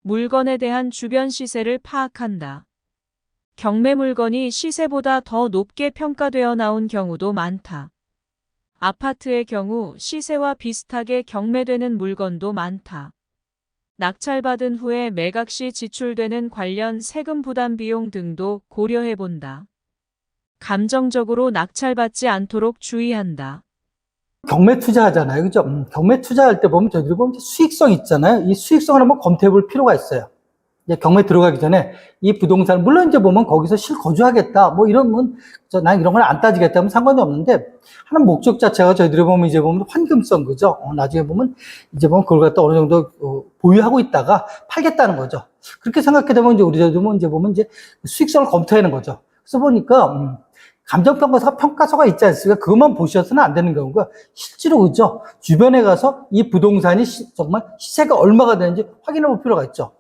물건에 대한 주변 시세를 파악한다. 경매 물건이 시세보다 더 높게 평가되어 나온 경우도 많다. 아파트의 경우 시세와 비슷하게 경매되는 물건도 많다. 낙찰받은 후에 매각 시 지출되는 관련 세금 부담 비용 등도 고려해본다. 감정적으로 낙찰받지 않도록 주의한다. 경매 투자하잖아요. 그죠? 경매 투자할 때 보면 저희들이 보면 수익성 있잖아요. 이 수익성을 한번 검토해 볼 필요가 있어요. 이제 경매 들어가기 전에 이 부동산, 물론 이제 보면 거기서 실거주하겠다, 뭐 이러면, 난 이런 걸 안 따지겠다 하면 상관이 없는데, 하는 목적 자체가 저희들이 보면 이제 보면 환금성, 그죠? 나중에 보면 이제 보면 그걸 갖다 어느 정도 보유하고 있다가 팔겠다는 거죠. 그렇게 생각해 되면 이제 우리들도 이제 보면 이제 수익성을 검토하는 거죠. 그래서 보니까, 감정평가서가 있지 않습니까? 그것만 보셔서는 안 되는 경우가 실제로 그죠? 주변에 가서 이 부동산이 정말 시세가 얼마가 되는지 확인해 볼 필요가 있죠.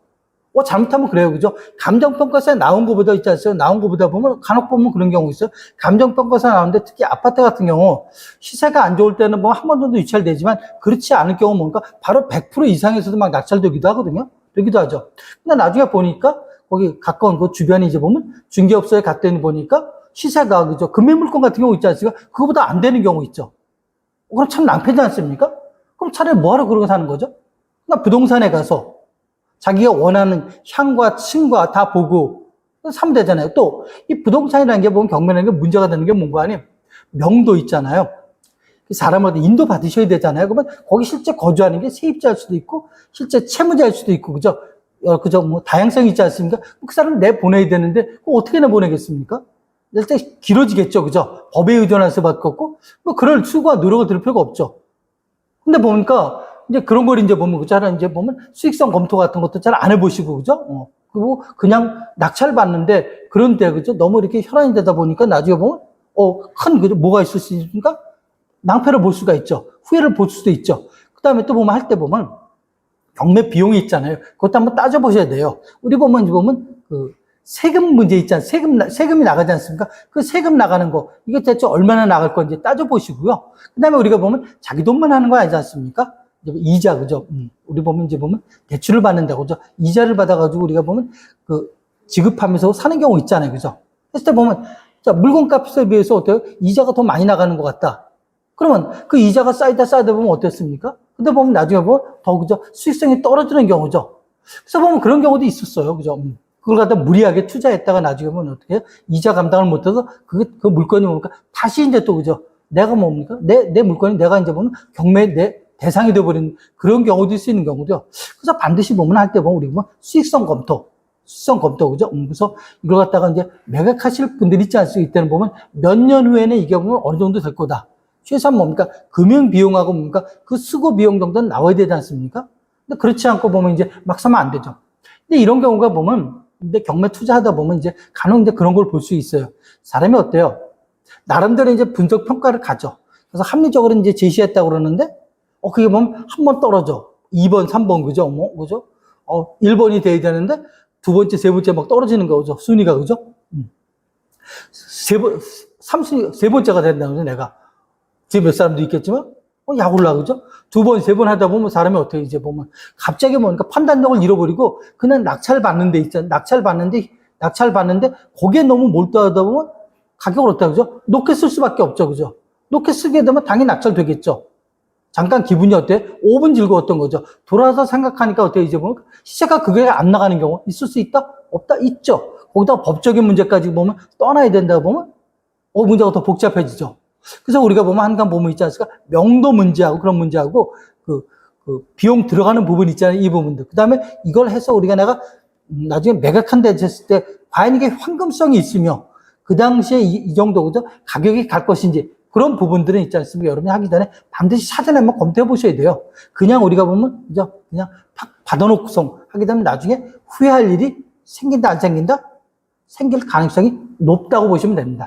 잘못하면 그래요. 그죠? 감정평가서에 나온 것보다 있지 않습니까? 나온 것보다 보면, 간혹 보면 그런 경우 있어요. 감정평가서에 나오는데 특히 아파트 같은 경우 시세가 안 좋을 때는 뭐 한 번 정도 유찰되지만 그렇지 않을 경우 뭔가 바로 100% 이상에서도 막 낙찰되기도 하거든요. 되기도 하죠. 근데 나중에 보니까 거기 가까운 그 주변에 이제 보면 중개업소에 갔더니 보니까 시세가 그죠? 금매물건 같은 경우 있지 않습니까? 그거보다 안 되는 경우 있죠. 그럼 참 낭패지 않습니까? 그럼 차라리 뭐하러 그러고 사는 거죠? 그러니까 부동산에 가서 자기가 원하는 향과 층과 다 보고 사면 되잖아요. 또 이 부동산이라는 게 보면 경매라는 게 문제가 되는 게 뭔가 하니 명도 있잖아요. 사람한테 인도 받으셔야 되잖아요. 그러면 거기 실제 거주하는 게 세입자일 수도 있고 실제 채무자일 수도 있고 그죠? 그죠? 뭐 다양성이 있지 않습니까? 그 사람을 내보내야 되는데 어떻게 내보내겠습니까? 일단 길어지겠죠. 그죠? 법에 의존할 수밖에 없고 뭐 그럴 수고와 노력을 들을 필요가 없죠. 근데 보니까 이제 그런 걸 이제 보면, 그잖아. 이제 보면 수익성 검토 같은 것도 잘 안 해보시고, 그죠? 그리고 그냥 낙찰 받는데, 그런데, 그죠? 너무 이렇게 혈안이 되다 보니까 나중에 보면, 그죠? 뭐가 있을 수 있습니까? 낭패를 볼 수가 있죠. 후회를 볼 수도 있죠. 그 다음에 또 보면 할 때 보면, 경매 비용이 있잖아요. 그것도 한번 따져보셔야 돼요. 우리 보면, 이제 보면, 세금 문제 있지 않습니까? 세금이 나가지 않습니까? 그 세금 나가는 거, 이게 대체 얼마나 나갈 건지 따져보시고요. 그 다음에 우리가 보면 자기 돈만 하는 거 아니지 않습니까? 이자, 그죠? 우리 보면 이제 보면 대출을 받는다고, 그죠? 이자를 받아가지고 우리가 보면 지급하면서 사는 경우 있잖아요. 그죠? 그랬을 때 보면, 자, 물건 값에 비해서 어때요? 이자가 더 많이 나가는 것 같다. 그러면 그 이자가 쌓이다 보면 어땠습니까? 근데 보면 나중에 보면 더, 그죠? 수익성이 떨어지는 경우죠. 그래서 보면 그런 경우도 있었어요. 그죠? 그걸 갖다 무리하게 투자했다가 나중에 보면 어떻게 해요? 이자 감당을 못해서 그 물건이 뭡니까? 다시 이제 또, 그죠? 내가 뭡니까? 내 물건이 내가 이제 보면 경매 내 대상이 되어버린 그런 경우도 있을 수 있는 경우도요. 그래서 반드시 보면 할 때 보면 우리 보면 수익성 검토, 그죠? 그래서 이걸 갖다가 이제 매각하실 분들이 있지 않습니까? 이때는 보면 몇 년 후에는 이게 보면 어느 정도 될 거다. 최소한 뭡니까? 금융 비용하고 뭡니까? 그 수고 비용 정도는 나와야 되지 않습니까? 근데 그렇지 않고 보면 이제 막 사면 안 되죠. 근데 이런 경우가 보면, 근데 경매 투자하다 보면 이제 간혹 이제 그런 걸 볼 수 있어요. 사람이 어때요? 나름대로 이제 분석 평가를 가죠. 그래서 합리적으로 이제 제시했다고 그러는데, 그게 보면 한 번 떨어져. 2번, 3번, 그죠? 그죠? 1번이 돼야 되는데, 두 번째, 세 번째 막 떨어지는 거죠. 순위가, 그죠? 세 번째가 된다는 거죠, 내가. 지금 몇 사람도 있겠지만, 약 올라, 그죠? 두 번, 세 번 하다 보면 사람이 어떻게 이제 보면, 갑자기 뭔가 판단력을 잃어버리고, 그냥 낙찰 받는데 있잖아. 낙찰 받는데, 거기에 너무 몰두하다 보면, 가격을 어떻게 하죠? 높게 쓸 수밖에 없죠, 그죠? 높게 쓰게 되면 당연히 낙찰 되겠죠. 잠깐 기분이 어때? 5분 즐거웠던 거죠. 돌아서 생각하니까 어때? 이제 보면 시세가 그게 안 나가는 경우 있을 수 있다? 없다? 있죠. 거기다 법적인 문제까지 보면 떠나야 된다고 보면 문제가 더 복잡해지죠. 그래서 우리가 보면 한간 보면 있지 않습니까? 명도 문제하고 그런 문제하고 그 비용 들어가는 부분 있잖아요. 이 부분들. 그 다음에 이걸 해서 우리가 내가 나중에 매각한다 했을 때 과연 이게 황금성이 있으며 그 당시에 이 정도 그죠? 가격이 갈 것인지 그런 부분들은 있지 않습니까? 여러분이 하기 전에 반드시 사전에 한번 검토해 보셔야 돼요. 그냥 우리가 보면, 그냥 받아놓고서 하게 되면 나중에 후회할 일이 생긴다, 안 생긴다? 생길 가능성이 높다고 보시면 됩니다.